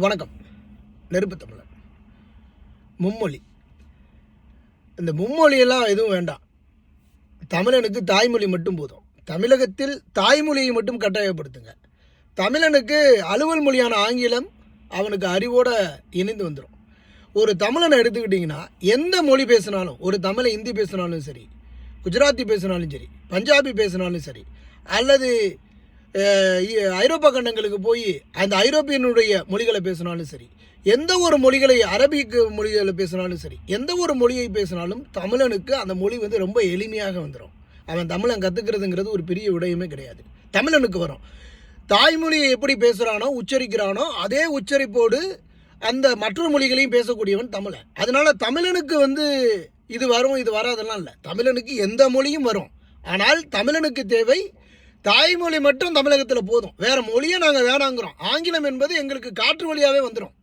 வணக்கம். நெருப்பு தமிழன். மும்மொழி. இந்த மும்மொழியெல்லாம் எதுவும் வேண்டாம். தமிழனுக்கு தாய்மொழி மட்டும் போதும். தமிழகத்தில் தாய்மொழியை மட்டும் கட்டாயப்படுத்துங்க. தமிழனுக்கு அலுவல் மொழியான ஆங்கிலம் அவனுக்கு அறிவோடு இணைந்து வந்துடும். ஒரு தமிழனை எடுத்துக்கிட்டிங்கன்னா எந்த மொழி பேசினாலும், ஒரு தமிழை ஹிந்தி பேசினாலும் சரி, குஜராத்தி பேசினாலும் சரி, பஞ்சாபி பேசினாலும் சரி, அல்லது ஐரோப்பா கண்டங்களுக்கு போய் அந்த ஐரோப்பியனுடைய மொழிகளை பேசினாலும் சரி, எந்த ஒரு மொழிகளை அரபிக்கு மொழிகளை பேசினாலும் சரி, எந்த ஒரு மொழியை பேசினாலும் தமிழனுக்கு அந்த மொழி ரொம்ப எளிமையாக வந்துடும். அவன் தமிழன் கற்றுக்கிறதுங்கிறது ஒரு பெரிய விடயமே கிடையாது. தமிழனுக்கு வரும். தாய்மொழியை எப்படி பேசுகிறானோ, உச்சரிக்கிறானோ அதே உச்சரிப்போடு அந்த மற்ற மொழிகளையும் பேசக்கூடியவன் தமிழன். அதனால தமிழனுக்கு இது வரும் இது வராதெல்லாம் இல்லை. தமிழனுக்கு எந்த மொழியும் வரும். ஆனால் தமிழனுக்கு தேவை தாய்மொழி மட்டும் தமிழகத்தில் போதும். வேறு மொழியை நாங்கள் வேணாங்கிறோம். ஆங்கிலம் என்பது எங்களுக்கு காற்று வழியாகவே வந்துடும்.